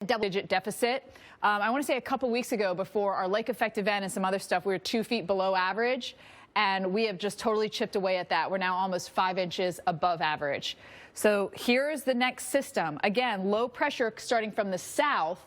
double-digit deficit. I want to say a couple weeks ago, before our lake effect event and some other stuff, we were 2 feet below average, and we have just totally chipped away at that. We're now almost 5 inches above average. So here's the next system. Again, low pressure starting from the south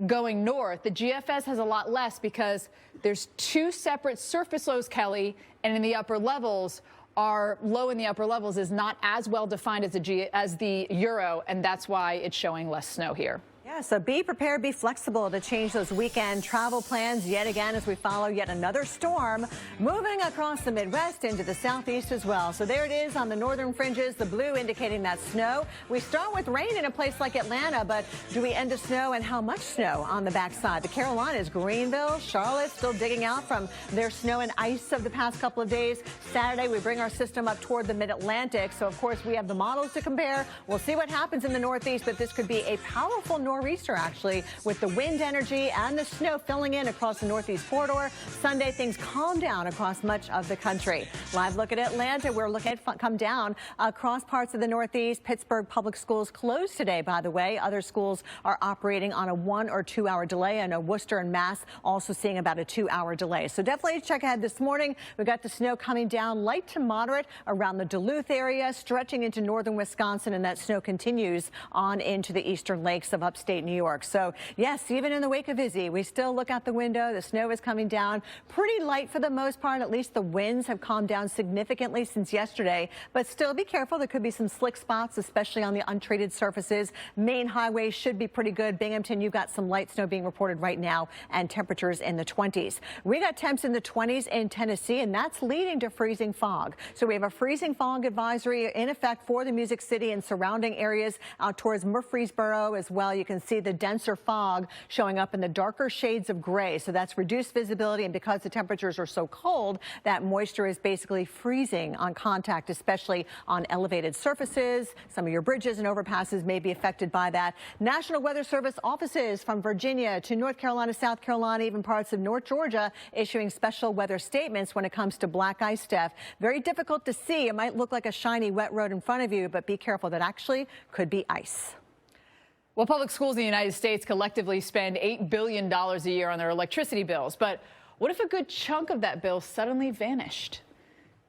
going north. The GFS has a lot less because there's 2 separate surface lows, Kelly, and in the upper levels, our low in the upper levels is not as well defined as the Euro, and that's why it's showing less snow here. Yeah, so be prepared, be flexible to change those weekend travel plans yet again as we follow yet another storm moving across the Midwest into the southeast as well. So there it is on the northern fringes, the blue indicating that snow. We start with rain in a place like Atlanta, but do we end with snow, and how much snow on the backside? The Carolinas, Greenville, Charlotte still digging out from their snow and ice of the past couple of days. Saturday, we bring our system up toward the mid-Atlantic. So, of course, we have the models to compare. We'll see what happens in the northeast, but this could be a powerful nor'easter, actually, with the wind energy and the snow filling in across the northeast corridor. Sunday, things calm down across much of the country. Live look at Atlanta. We're looking at come down across parts of the northeast. Pittsburgh public schools closed today, by the way. Other schools are operating on a 1 or 2 hour delay. I know Worcester and Mass also seeing about a 2 hour delay. So definitely check ahead this morning. We got the snow coming down light to moderate around the Duluth area, stretching into northern Wisconsin, and that snow continues on into the eastern lakes of upstate New York. So, yes, even in the wake of Izzy, we still look out the window. The snow is coming down pretty light for the most part. At least the winds have calmed down significantly since yesterday. But still be careful. There could be some slick spots, especially on the untreated surfaces. Main highways should be pretty good. Binghamton, you've got some light snow being reported right now, and temperatures in the 20s. We got temps in the 20s in Tennessee, and that's leading to freezing fog. So we have a freezing fog advisory in effect for the Music City and surrounding areas out towards Murfreesboro as well. You can see the denser fog showing up in the darker shades of gray. So that's reduced visibility, and because the temperatures are so cold, that moisture is basically freezing on contact, especially on elevated surfaces. Some of your bridges and overpasses may be affected by that. National Weather Service offices from Virginia to North Carolina, South Carolina, even parts of North Georgia issuing special weather statements when it comes to black ice, Steph. Very difficult to see. It might look like a shiny wet road in front of you, but be careful. That actually could be ice. Well, public schools in the United States collectively spend $8 billion a year on their electricity bills. But what if a good chunk of that bill suddenly vanished?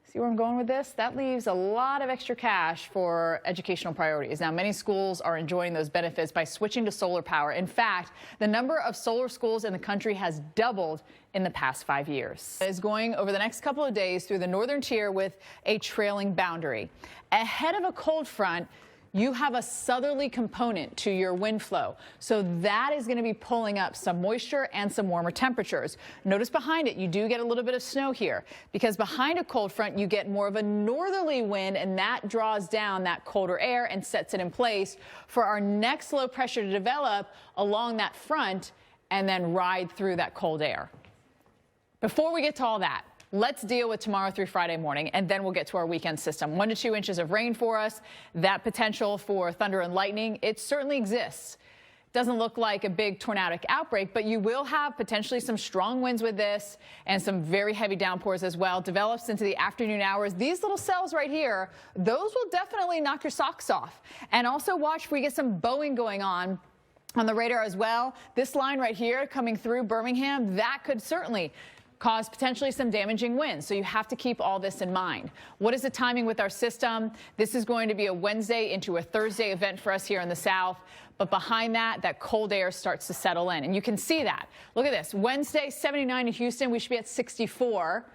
See where I'm going with this? That leaves a lot of extra cash for educational priorities. Now, many schools are enjoying those benefits by switching to solar power. In fact, the number of solar schools in the country has doubled in the past 5 years. It is going over the next couple of days through the northern tier with a trailing boundary. Ahead of a cold front, you have a southerly component to your wind flow. So that is going to be pulling up some moisture and some warmer temperatures. Notice behind it, you do get a little bit of snow here, because behind a cold front, you get more of a northerly wind, and that draws down that colder air and sets it in place for our next low pressure to develop along that front and then ride through that cold air. Before we get to all that, let's deal with tomorrow through Friday morning, and then we'll get to our weekend system. 1 to 2 inches of rain for us. That potential for thunder and lightning, it certainly exists. Doesn't look like a big tornadic outbreak, but you will have potentially some strong winds with this and some very heavy downpours as well. Develops into the afternoon hours. These little cells right here, those will definitely knock your socks off. And also watch if we get some bowing going on the radar as well. This line right here coming through Birmingham, that could certainly cause potentially some damaging winds. So you have to keep all this in mind. What is the timing with our system? This is going to be a Wednesday into a Thursday event for us here in the south. But behind that, that cold air starts to settle in. And you can see that. Look at this. Wednesday, 79 in Houston. We should be at 64.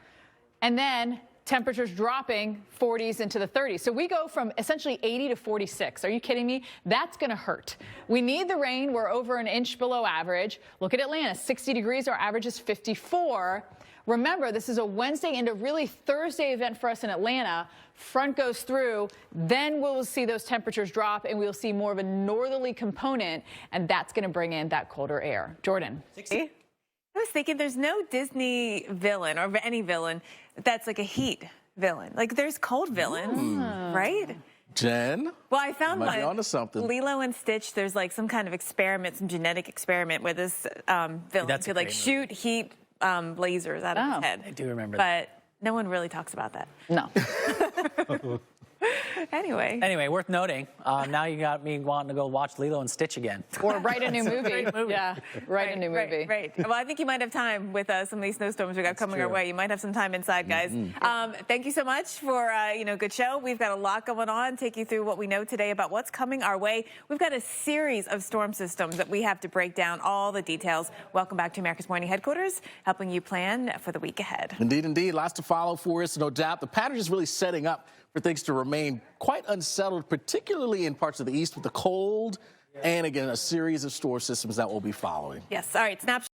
And then temperatures dropping 40s into the 30s. So we go from essentially 80 to 46. Are you kidding me? That's going to hurt. We need the rain. We're over an inch below average. Look at Atlanta, 60 degrees. Our average is 54. Remember, this is a Wednesday into really Thursday event for us in Atlanta. Front goes through, then we'll see those temperatures drop, and we'll see more of a northerly component, and that's going to bring in that colder air. Jordan. 60. I was thinking there's no Disney villain or any villain that's like a heat villain. Like there's cold villains, right? Jen? Well, I found one. Onto something. Lilo and Stitch, there's like some kind of experiment, some genetic experiment where this villain could like shoot heat lasers out of his head. I do remember that. But no one really talks about that. No. Anyway, worth noting. Now you got me wanting to go watch Lilo and Stitch again. Or write a new movie. Yeah, write a new movie. Right. Well, I think you might have time with some of these snowstorms we got coming our way. You might have some time inside, guys. Thank you so much for good show. We've got a lot going on. Take you through what we know today about what's coming our way. We've got a series of storm systems that we have to break down all the details. Welcome back to America's Morning Headquarters, helping you plan for the week ahead. Indeed, indeed. Lots to follow for us, no doubt. The pattern is really setting up for things to remain quite unsettled, particularly in parts of the east with the cold and, again, a series of storm systems that will be following. Yes. All right. Snapshot.